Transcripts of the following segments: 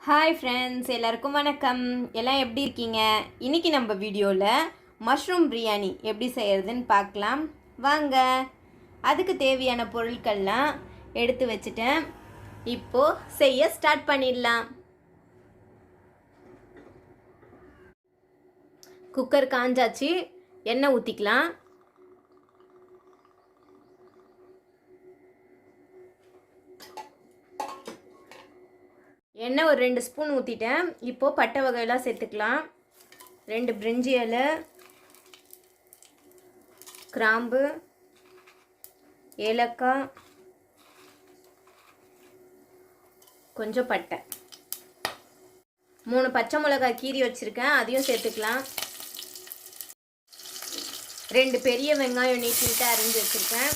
Hi friends, எல்லாருக்கும் வணக்கம். எல்லாம் எப்படி இருக்கீங்க? இன்றைக்கி நம்ம வீடியோவில் மஷ்ரூம் பிரியாணி எப்படி செய்கிறதுன்னு பார்க்கலாம் வாங்க. அதுக்கு தேவையான பொருட்கள்லாம் எடுத்து வச்சுட்டேன். இப்போது செய்ய ஸ்டார்ட் பண்ணிடலாம். குக்கர் காஞ்சாச்சு, எண்ணெய் ஊற்றிக்கலாம். எண்ணெய் ஒரு 2 ஸ்பூன் ஊற்றிட்டேன். இப்போது பட்டை வகையெல்லாம் சேர்த்துக்கலாம். 2 பிரிஞ்சி இலை, கிராம்பு, ஏலக்காய், கொஞ்சம் பட்டை, 3 பச்சை மிளகாய் கீரி வச்சுருக்கேன், அதையும் சேர்த்துக்கலாம். 2 பெரிய வெங்காயம் நீட்டிட்டு அரிஞ்சு வச்சுருக்கேன்,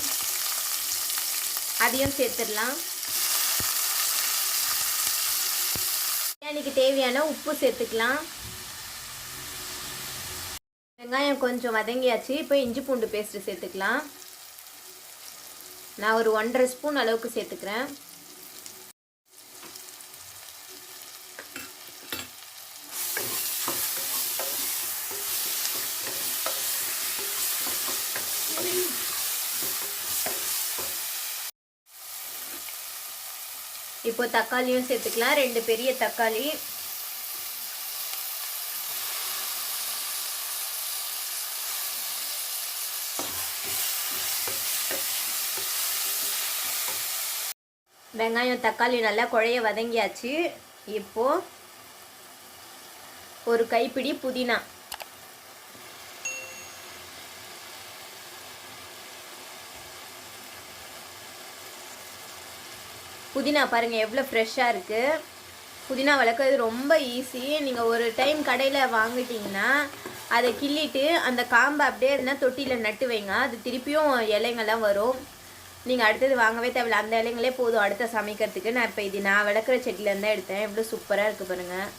அதையும் சேர்த்துடலாம். பிரியாணிக்கு தேவையான உப்பு சேர்த்துக்கலாம். வெங்காயம் கொஞ்சம் வதங்கியாச்சு. இப்போ இஞ்சி பூண்டு பேஸ்ட்டு சேர்த்துக்கலாம். நான் ஒரு 1.5 ஸ்பூன் அளவுக்கு சேர்த்துக்கிறேன். இப்போ தக்காளியும் சேர்த்துக்கலாம். 2 பெரிய தக்காளி, வெங்காயம் தக்காளி நல்லா குழைய வதங்கியாச்சு. இப்போ ஒரு கைப்பிடி புதினா, புதினா பாருங்கள் எவ்வளோ ஃப்ரெஷ்ஷாக இருக்குது. புதினா வளர்க்குறது ரொம்ப ஈஸி. நீங்கள் ஒரு டைம் கடையில் வாங்கிட்டீங்கன்னா அதை கிள்ளிட்டு அந்த காம்பை அப்படியே எதுனா தொட்டியில் நட்டு வைங்க. அது திருப்பியும் இலைங்கள்லாம் வரும். நீங்கள் அடுத்தது வாங்கவே தேவையில்லை, அந்த இலைங்களே போதும் அடுத்த சமைக்கிறதுக்கு. நான் இப்போ இது நான் வளர்க்குற செடியிலேருந்து எடுத்தேன். எவ்வளோ சூப்பராக இருக்குது பாருங்கள்.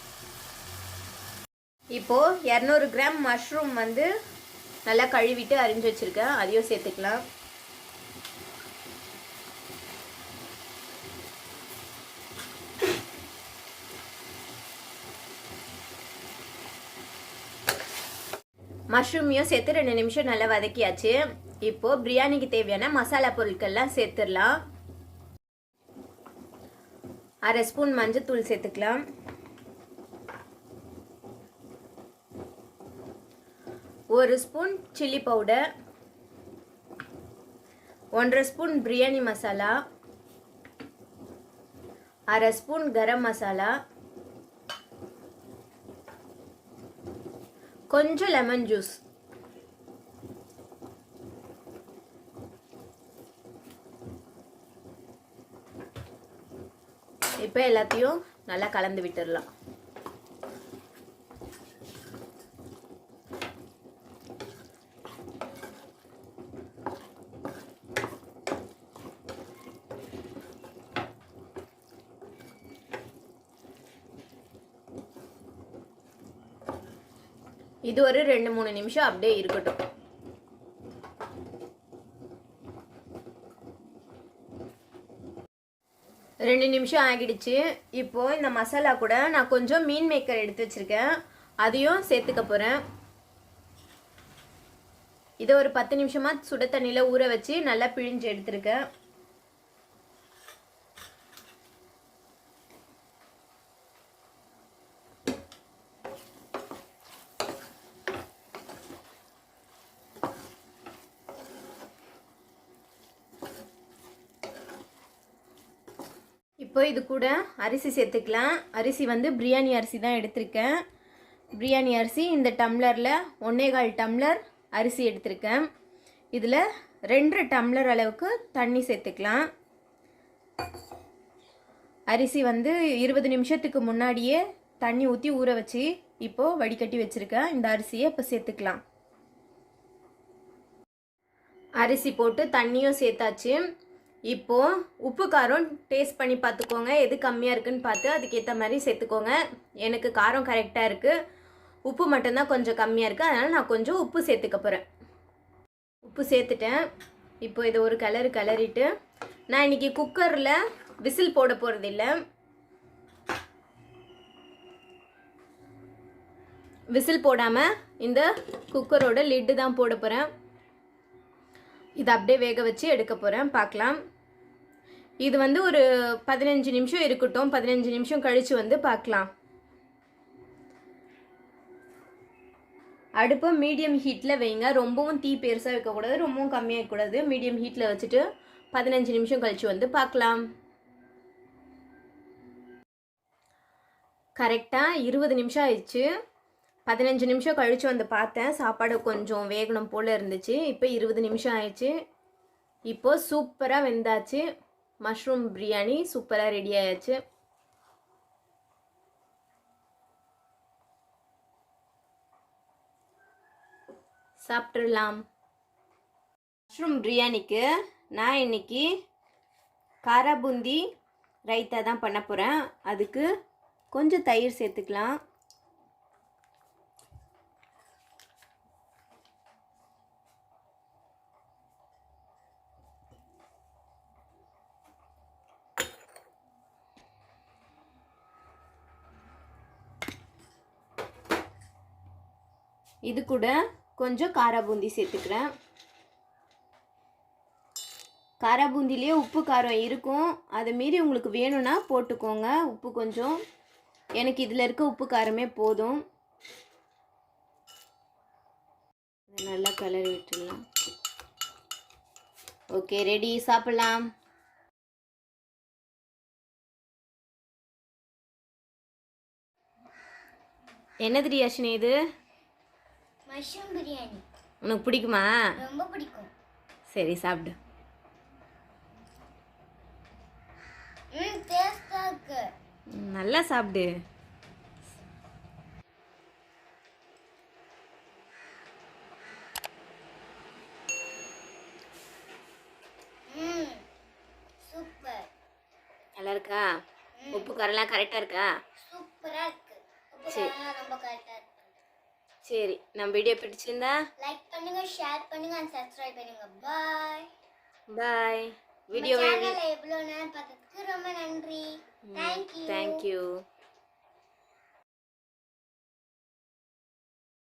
இப்போது 200 கிராம் மஷ்ரூம் நல்லா கழுவிட்டு அரிஞ்சு வச்சுருக்கேன், அதையும் சேர்த்துக்கலாம். மஷ்ரூமையும் சேர்த்து 2 நிமிஷம் நல்லா வதக்கியாச்சு. இப்போது பிரியாணிக்கு தேவையான மசாலா பொருட்கள்லாம் சேர்த்துடலாம். 1/2 ஸ்பூன் மஞ்சத்தூள் சேர்த்துக்கலாம். 1 spoon chilli powder, 1/2 spoon biryani masala, 1/2 spoon garam masala, கொஞ்சம் லெமன் ஜூஸ். இப்போ எல்லாத்தையும் நல்லா கலந்து விட்டுடலாம். இது ஒரு 2-3 நிமிஷம் அப்படியே இருக்கட்டும். ரெண்டு நிமிஷம் ஆகிடுச்சு. இப்போது இந்த மசாலா கூட நான் கொஞ்சம் மீன் மேக்கர் எடுத்து வச்சுருக்கேன், அதையும் சேர்த்துக்க போகிறேன். இதை ஒரு 10 நிமிஷமாக சுட தண்ணியில் ஊற வச்சு நல்லா பிழிஞ்சு எடுத்துருக்கேன். இப்போ இது கூட அரிசி சேர்த்துக்கலாம். அரிசி பிரியாணி அரிசி தான் எடுத்திருக்கேன். பிரியாணி அரிசி இந்த டம்ளரில் 1.25 டம்ளர் அரிசி எடுத்திருக்கேன். இதில் 2 டம்ளர் அளவுக்கு தண்ணி சேர்த்துக்கலாம். அரிசி 20 நிமிஷத்துக்கு முன்னாடியே தண்ணி ஊற்றி ஊற வச்சு இப்போது வடிகட்டி வச்சுருக்கேன். இந்த அரிசியை இப்போ சேர்த்துக்கலாம். அரிசி போட்டு தண்ணியும் சேர்த்தாச்சு. இப்போது உப்பு காரம் டேஸ்ட் பண்ணி பார்த்துக்கோங்க. எது கம்மியாக இருக்குன்னு பார்த்து அதுக்கேற்ற மாதிரி சேர்த்துக்கோங்க. எனக்கு காரம் கரெக்டாக இருக்குது, உப்பு மட்டும்தான் கொஞ்சம் கம்மியாக இருக்குது, அதனால் நான் கொஞ்சம் உப்பு சேர்த்துக்க போகிறேன். உப்பு சேர்த்துட்டேன். இப்போ இதை ஒரு கிளறிட்டு நான் இன்றைக்கி குக்கரில் விசில் போட போகிறதில்ல. விசில் போடாமல் இந்த குக்கரோட லிட்டு தான் போட போகிறேன். இதை அப்படியே வேக வச்சு எடுக்க போகிறேன். பார்க்கலாம். இது வந்து ஒரு 15 நிமிஷம் இருக்கட்டும். 15 நிமிஷம் கழித்து வந்து பார்க்கலாம். அடுப்பை மீடியம் ஹீட்டில் வைங்க. ரொம்பவும் தீ பெருசாக வைக்கக்கூடாது, ரொம்பவும் கம்மியாக இருக்கக்கூடாது. மீடியம் ஹீட்டில் வச்சுட்டு 15 நிமிஷம் கழித்து வந்து பார்க்கலாம். கரெக்டாக 20 நிமிஷம் ஆயிடுச்சு. 15 நிமிஷம் கழித்து வந்து பார்த்தேன். சாப்பாடு கொஞ்சம் வேகணும் போல் இருந்துச்சு. இப்போ 20 நிமிஷம் ஆயிடுச்சு. இப்போது சூப்பராக வெந்தாச்சு. மஷ்ரூம் பிரியாணி சூப்பராக ரெடி ஆயாச்சு. சாப்பிட்றலாம். மஷ்ரூம் பிரியாணிக்கு நான் இன்னைக்கு காரா பூந்தி ரைத்தா தான் பண்ண போகிறேன். அதுக்கு கொஞ்சம் தயிர் சேர்த்துக்கலாம். இது கூட கொஞ்சம் காரா பூந்தி சேர்த்துக்கிறேன். காரா பூந்திலே உப்பு காரம் இருக்கும். அதை மீறி உங்களுக்கு வேணும்னா போட்டுக்கோங்க உப்பு கொஞ்சம். எனக்கு இதில் இருக்க உப்பு காரமே போதும். நல்லா கலரி விட்டுடலாம். ஓகே, ரெடி, சாப்பிடலாம். என்னது ரியாஷினி இது? மஷ்ரூம் பிரியாணி. உனக்கு பிடிக்குமா? ரொம்ப பிடிக்கும். சரி, சாப்பிடு. டேஸ்டா இருக்கு. நல்லா சாப்பிடு. சூப்பர். நல்லா இருக்கா? உப்பு காரெல்லாம் கரெக்டாக இருக்கா? சூப்பரா இருக்கு. உப்பு காரம் ரொம்ப கரெக்டா இருக்கு. சரி, நம்ம வீடியோ பிடிச்சிருந்தா லைக் பண்ணுங்க, ஷேர் பண்ணுங்க and subscribe பண்ணுங்க. Bye bye. வீடியோ சேனலை இவ்வளவு நேரம் பார்த்ததுக்கு ரொம்ப நன்றி. Thank you.